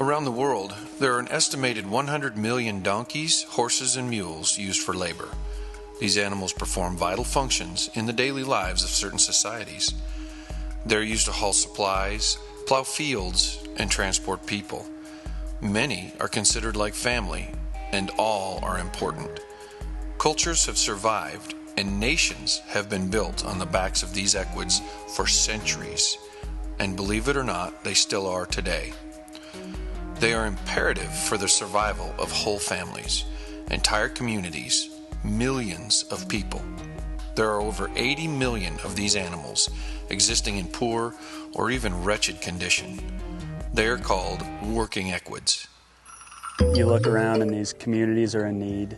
Around the world, there are an estimated 100 million donkeys, horses, and mules used for labor. These animals perform vital functions in the daily lives of certain societies. They're used to haul supplies, plow fields, and transport people. Many are considered like family, and all are important. Cultures have survived, and nations have been built on the backs of these equids for centuries. And believe it or not, they still are today. They are imperative for the survival of whole families, entire communities, millions of people. There are over 80 million of these animals existing in poor or even wretched condition. They are called working equids. You look around and these communities are in need,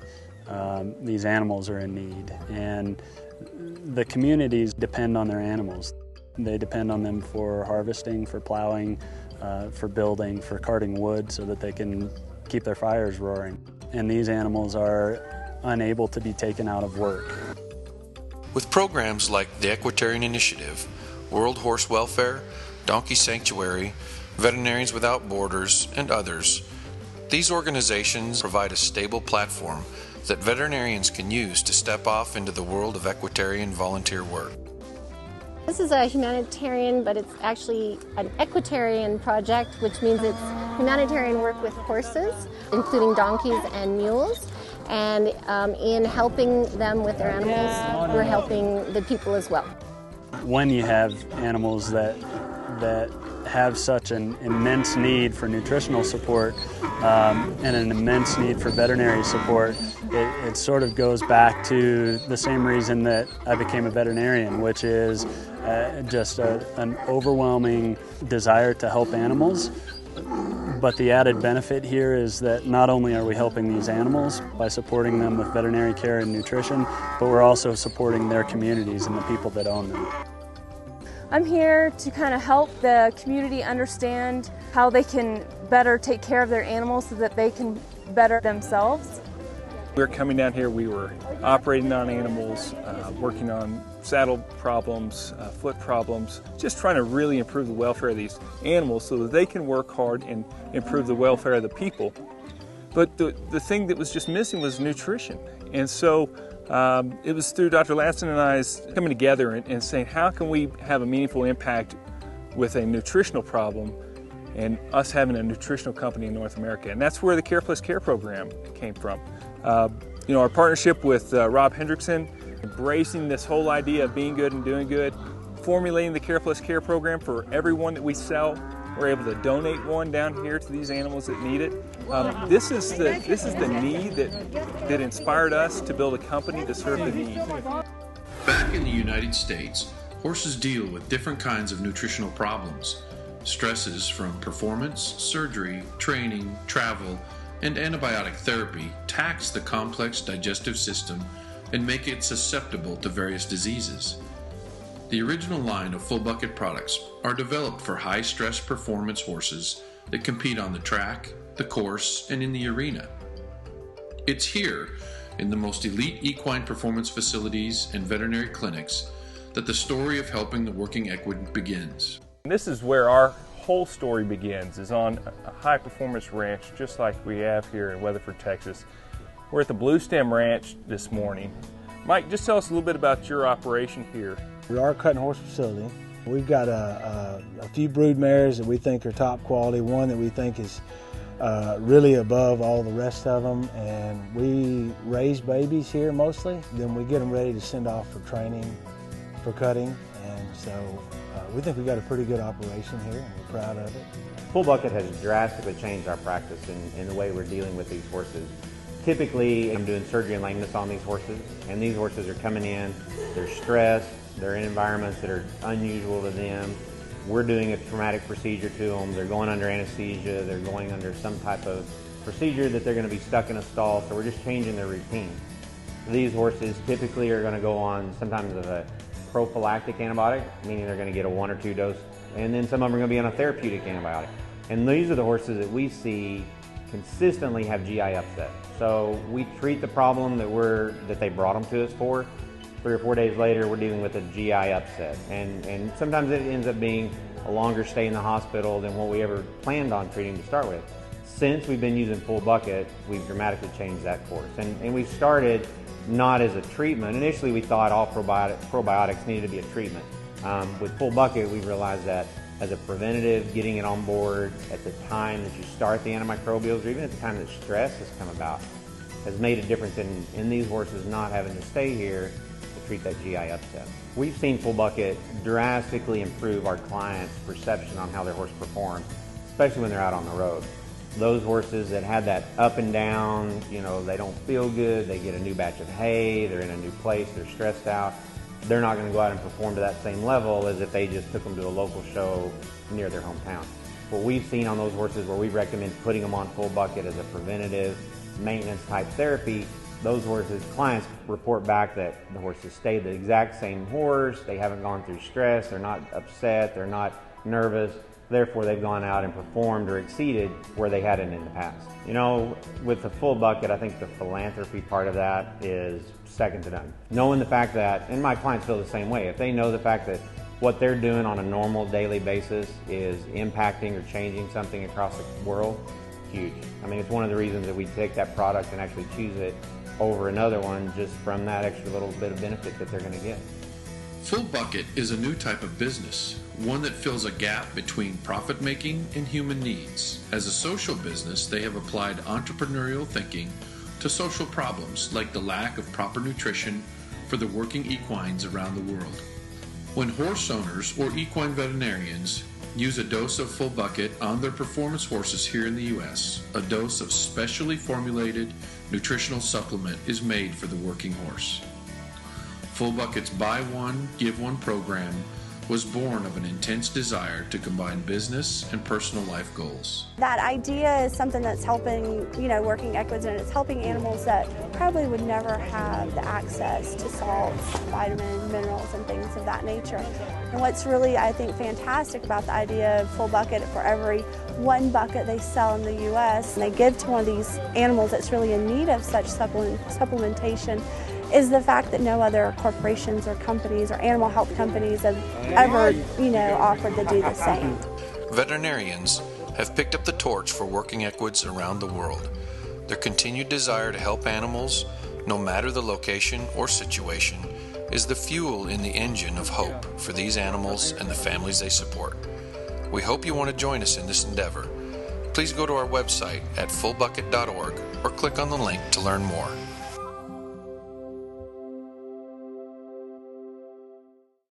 these animals are in need, and the communities depend on their animals. They depend on them for harvesting, for plowing, for building, for carting wood so that they can keep their fires roaring. And these animals are unable to be taken out of work. With programs like the Equitarian Initiative, World Horse Welfare, Donkey Sanctuary, Veterinarians Without Borders, and others, these organizations provide a stable platform that veterinarians can use to step off into the world of equitarian volunteer work. This is a humanitarian, but it's actually an equitarian project, which means it's humanitarian work with horses, including donkeys and mules. And in helping them with their animals, we're helping the people as well. When you have animals that have such an immense need for nutritional support and an immense need for veterinary support, it sort of goes back to the same reason that I became a veterinarian, which is just an overwhelming desire to help animals. But the added benefit here is that not only are we helping these animals by supporting them with veterinary care and nutrition, but we're also supporting their communities and the people that own them. I'm here to kind of help the community understand how they can better take care of their animals so that they can better themselves. We were coming down here, we were operating on animals, working on saddle problems, foot problems, just trying to really improve the welfare of these animals so that they can work hard and improve the welfare of the people. But the thing that was just missing was nutrition. And so it was through Dr. Latson and I's coming together and saying, how can we have a meaningful impact with a nutritional problem and us having a nutritional company in North America? And that's where the Care Plus Care program came from. Our partnership with Rob Hendrickson, embracing this whole idea of being good and doing good, formulating the Care Plus Care program for everyone that we sell. We're able to donate one down here to these animals that need it. This is the need that inspired us to build a company to serve the need. Back in the United States, horses deal with different kinds of nutritional problems. Stresses from performance, surgery, training, travel, and antibiotic therapy tax the complex digestive system and make it susceptible to various diseases. The original line of FullBucket products are developed for high-stress performance horses that compete on the track, the course, and in the arena. It's here, in the most elite equine performance facilities and veterinary clinics, that the story of helping the working equid begins. This is where our whole story begins, is on a high-performance ranch just like we have here in Weatherford, Texas. We're at the Blue Stem Ranch this morning. Mike, just tell us a little bit about your operation here. We are a cutting horse facility. We've got a few brood mares that we think are top quality, one that we think is really above all the rest of them, and we raise babies here mostly. Then we get them ready to send off for training, for cutting, and so we think we've got a pretty good operation here, and we're proud of it. FullBucket has drastically changed our practice in the way we're dealing with these horses. Typically, I'm doing surgery and lameness on these horses, and these horses are coming in, they're stressed, they're in environments that are unusual to them. We're doing a traumatic procedure to them, they're going under anesthesia, they're going under some type of procedure that they're going to be stuck in a stall, so we're just changing their routine. These horses typically are going to go on sometimes of a prophylactic antibiotic, meaning they're going to get a 1 or 2 dose, and then some of them are going to be on a therapeutic antibiotic. And these are the horses that we see consistently have GI upset. So we treat the problem that they brought them to us for, 3 or 4 days later, we're dealing with a GI upset. And sometimes it ends up being a longer stay in the hospital than what we ever planned on treating to start with. Since we've been using FullBucket, we've dramatically changed that course. And we started not as a treatment. Initially, we thought all probiotics needed to be a treatment. With FullBucket, we realized that as a preventative, getting it on board at the time that you start the antimicrobials, or even at the time that stress has come about, has made a difference in these horses not having to stay here to treat that GI upset. We've seen FullBucket drastically improve our clients' perception on how their horse performs, especially when they're out on the road. Those horses that had that up and down, they don't feel good, they get a new batch of hay, they're in a new place, they're stressed out, they're not going to go out and perform to that same level as if they just took them to a local show near their hometown. What we've seen on those horses where we recommend putting them on FullBucket as a preventative maintenance type therapy, those horses, clients report back that the horses stayed the exact same horse, they haven't gone through stress, they're not upset, they're not nervous, therefore they've gone out and performed or exceeded where they hadn't in the past. With the FullBucket, I think the philanthropy part of that is second to none. Knowing the fact that, and my clients feel the same way, if they know the fact that what they're doing on a normal daily basis is impacting or changing something across the world, huge. I mean, it's one of the reasons that we take that product and actually choose it over another one just from that extra little bit of benefit that they're going to get. FullBucket is a new type of business, one that fills a gap between profit making and human needs. As a social business, they have applied entrepreneurial thinking to social problems like the lack of proper nutrition for the working equines around the world. When horse owners or equine veterinarians use a dose of FullBucket on their performance horses here in the U.S., a dose of specially formulated nutritional supplement is made for the working horse. FullBucket's Buy One, Give One program was born of an intense desire to combine business and personal life goals. That idea is something that's helping, working equids, and it's helping animals that probably would never have the access to salts, vitamins, minerals, and things of that nature. And what's really, I think, fantastic about the idea of FullBucket, for every one bucket they sell in the U.S. and they give to one of these animals that's really in need of such supplementation, is the fact that no other corporations or companies or animal health companies have ever, offered to do the same. Veterinarians have picked up the torch for working equids around the world. Their continued desire to help animals, no matter the location or situation, is the fuel in the engine of hope for these animals and the families they support. We hope you want to join us in this endeavor. Please go to our website at fullbucket.org or click on the link to learn more.